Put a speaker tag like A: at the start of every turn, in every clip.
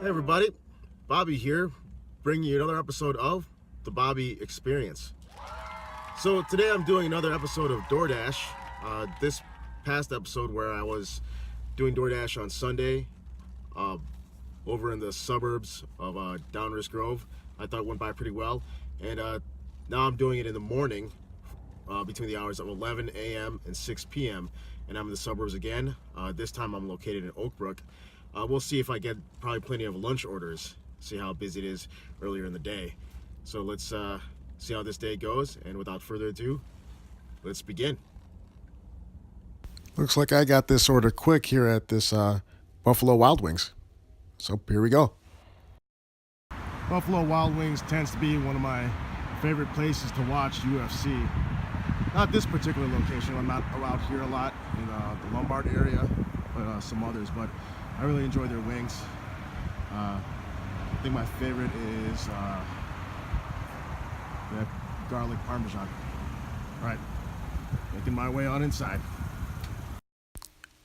A: Hey everybody, Bobby here, bringing you another episode of the Bobby Experience. So today I'm doing another episode of Doordash. This past episode where I was doing Doordash on Sunday over in the suburbs of Downrisk Grove, I thought it went by pretty well. And now I'm doing it in the morning between the hours of 11 a.m. and 6 p.m. and I'm in the suburbs again. This time I'm located in Oak Brook. We'll see if I get probably plenty of lunch orders, see how busy it is earlier in the day. So let's see how this day goes, and without further ado, let's begin.
B: Looks like I got this order quick here at this Buffalo Wild Wings. So here we go.
A: Buffalo Wild Wings tends to be one of my favorite places to watch UFC. Not this particular location, I'm not around here a lot in the Lombard area, but some others, but I really enjoy their wings. I think my favorite is the garlic parmesan. All right, making my way on inside.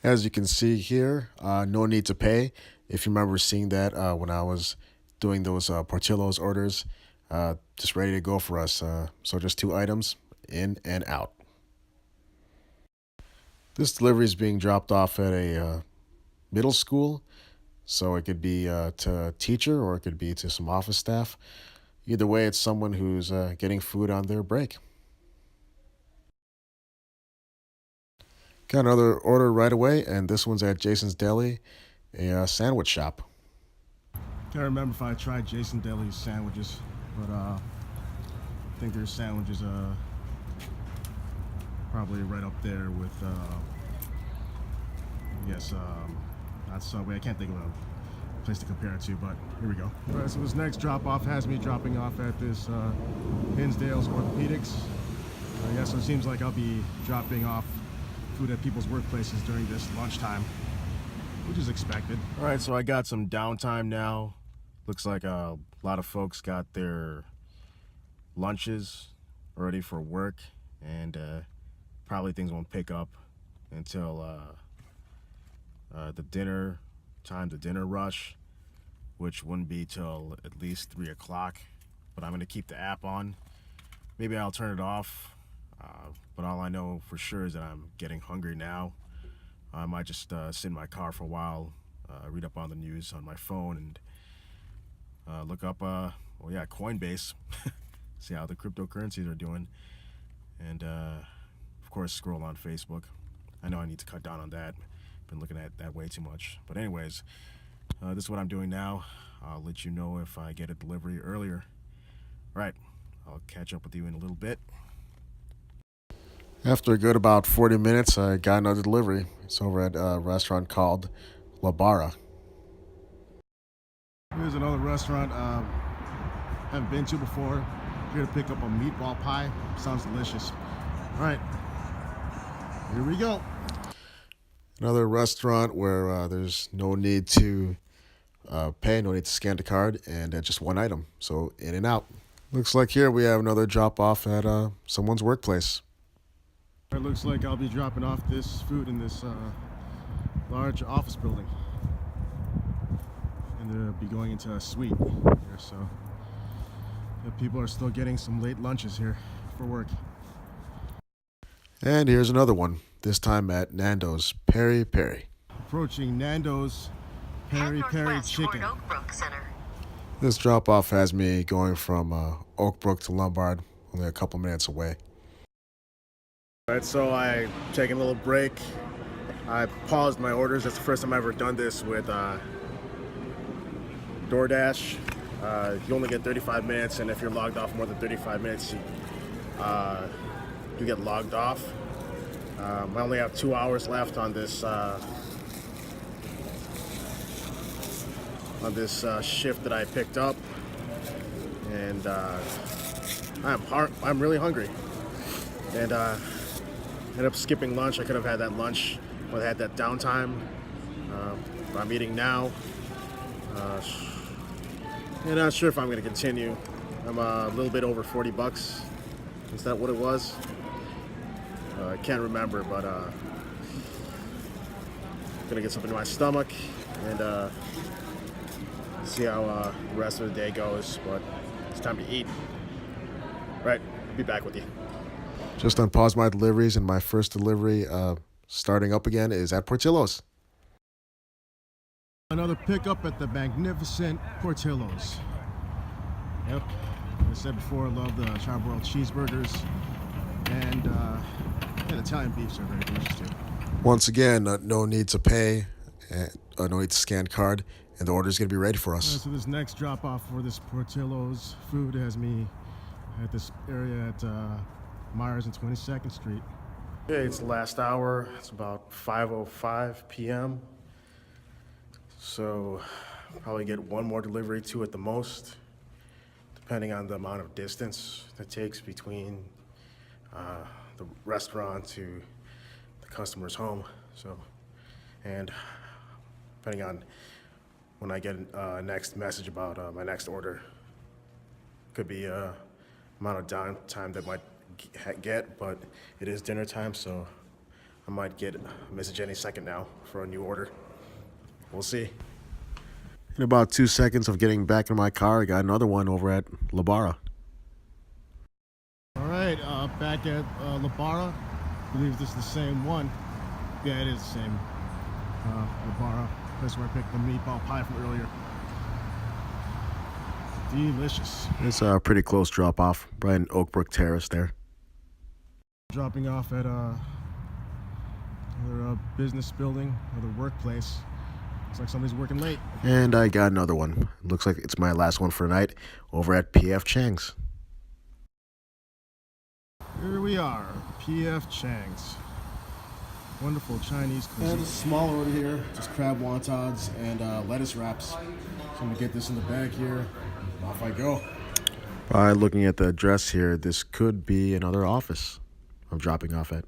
B: As you can see here, no need to pay. If you remember seeing that when I was doing those Portillo's orders, just ready to go for us. So just 2 items, in and out. This delivery is being dropped off at a middle school, so it could be to a teacher or it could be to some office staff. Either way, it's someone who's getting food on their break. Got another order right away, and this one's at Jason's Deli, a sandwich shop.
A: Can't remember if I tried Jason Deli's sandwiches, but I think their sandwiches probably right up there with not Subway. I can't think of a place to compare it to, but here we go. All right, so this next drop off has me dropping off at this Hinsdale's Orthopedics. So it seems like I'll be dropping off food at people's workplaces during this lunchtime, which is expected. All right, so I got some downtime now. Looks like a lot of folks got their lunches ready for work, and probably things won't pick up until the dinner time, the dinner rush, which wouldn't be till at least 3 o'clock. But I'm going to keep the app on. Maybe I'll turn it off, but all I know for sure is that I'm getting hungry now. I might just sit in my car for a while, read up on the news on my phone, and look up Coinbase, see how the cryptocurrencies are doing, and of course scroll on Facebook. I know I need to cut down on that. Been looking at that way too much. But anyways, this is what I'm doing now. I'll let you know if I get a delivery earlier. All right, I'll catch up with you in a little bit.
B: After a good about 40 minutes, I got another delivery. It's over at a restaurant called La Barra.
A: Here's another restaurant I haven't been to before. Here to pick up a meatball pie. Sounds delicious. All right, here we go.
B: Another restaurant where there's no need to pay, no need to scan the card, and just 1 item. So in and out. Looks like here we have another drop off at someone's workplace.
A: It looks like I'll be dropping off this food in this large office building, and they'll be going into a suite here. So the people are still getting some late lunches here for work.
B: And here's another one, this time at Nando's Peri Peri.
A: Approaching Nando's Peri Peri Chicken.
C: Oak Brook Center.
B: This drop off has me going from Oak Brook to Lombard, only a couple minutes away.
A: All right, so I taking a little break. I paused my orders. That's the first time I've ever done this with DoorDash. You only get 35 minutes, and if you're logged off more than 35 minutes, you get logged off. I only have 2 hours left on this shift that I picked up, and I'm really hungry, and ended up skipping lunch. I could have had that lunch, but I had that downtime. I'm eating now. And not sure if I'm going to continue. I'm a little bit over $40. Is that what it was? I can't remember, but gonna get something in my stomach and See how the rest of the day goes, but it's time to eat. Right, be back with you.
B: Just unpaused my deliveries, and my first delivery starting up again is at Portillo's.
A: Another pickup at the magnificent Portillo's. Yep, like I said before, I love the charbroiled cheeseburgers, and the Italian beefs are very delicious too.
B: Once again, no need to pay, no need to scan card, and the order is going to be ready for us.
A: So this next drop off for this Portillo's food has me at this area at Myers and 22nd Street. Okay, it's the last hour. It's about 5:05 p.m. So probably get one more delivery, two at the most, depending on the amount of distance that takes between the restaurant to the customer's home. So, and depending on when I get next message about my next order, could be amount of downtime that might get, but it is dinner time, so I might get a message any second now for a new order. We'll see.
B: In about 2 seconds of getting back in my car, I got another one over at La Barra.
A: All right, back at La Barra. I believe this is the same one. Yeah, it is the same. La Barra, place where I picked the meatball pie from earlier. Delicious.
B: It's a pretty close drop off, right in Oak Brook Terrace there.
A: Dropping off at another business building, another workplace. Looks like somebody's working late.
B: And I got another one. Looks like it's my last one for the night over at P.F. Chang's.
A: Here we are, P.F. Chang's. Wonderful Chinese cuisine. And a small order here, just crab wontons and lettuce wraps. So I'm gonna get this in the bag here. Off I go.
B: By looking at the address here, this could be another office I'm dropping off at.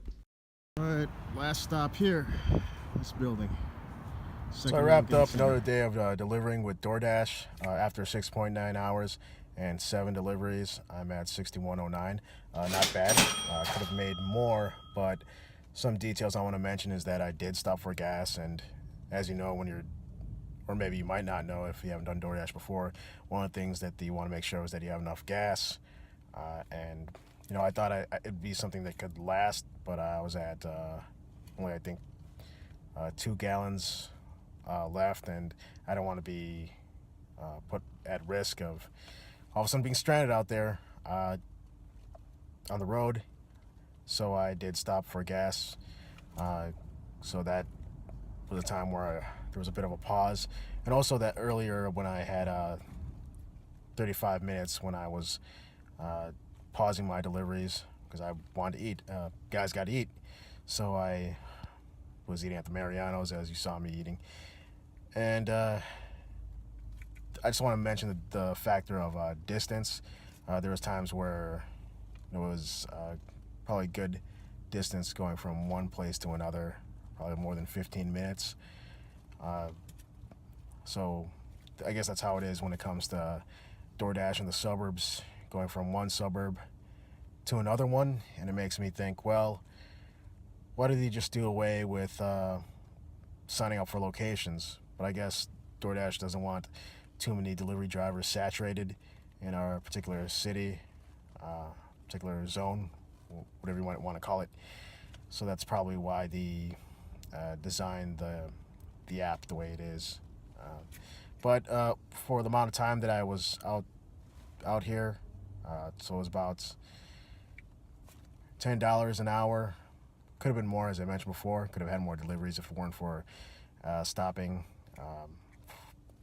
A: All right, last stop here, this building.
C: So I wrapped up another day of delivering with Doordash after 6.9 hours and 7 deliveries. I'm at 6109. Not bad. Could have made more, but some details I want to mention is that I did stop for gas, and as you know, when you're, or maybe you might not know if you haven't done Doordash before, one of the things that you want to make sure is that you have enough gas. And you know, I thought it'd be something that could last, but I was at only, I think, 2 gallons left, and I don't want to be put at risk of all of a sudden being stranded out there on the road. So I did stop for gas. So that was a time where there was a bit of a pause, and also that earlier when I had 35 minutes when I was pausing my deliveries because I wanted to eat. Guys got to eat, so I was eating at the Mariano's as you saw me eating. And I just want to mention the factor of distance. There was times where it was probably good distance going from one place to another, probably more than 15 minutes. So I guess that's how it is when it comes to Doordash in the suburbs, going from one suburb to another one. And it makes me think, well, why did he just do away with signing up for locations? But I guess Doordash doesn't want too many delivery drivers saturated in our particular city, particular zone, whatever you might want to call it. So that's probably why they designed the app the way it is. But for the amount of time that I was out here, so it was about $10 an hour. Could have been more, as I mentioned before. Could have had more deliveries if it weren't for stopping,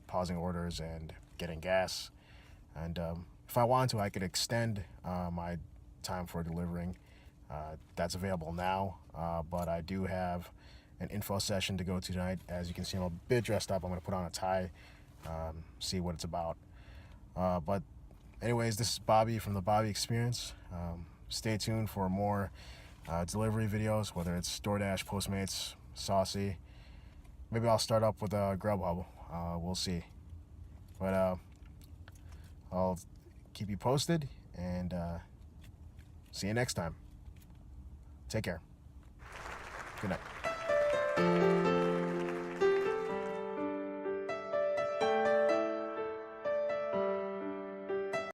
C: pausing orders, and getting gas. And if I wanted to, I could extend my time for delivering. That's available now, but I do have an info session to go to tonight. As you can see, I'm a bit dressed up. I'm going to put on a tie, see what it's about. But anyways, this is Bobby from the Bobby Experience. Stay tuned for more delivery videos, whether it's Doordash, Postmates, Saucy. Maybe I'll start up with Grubhub. We'll see. But I'll keep you posted, and see you next time. Take care. Good night.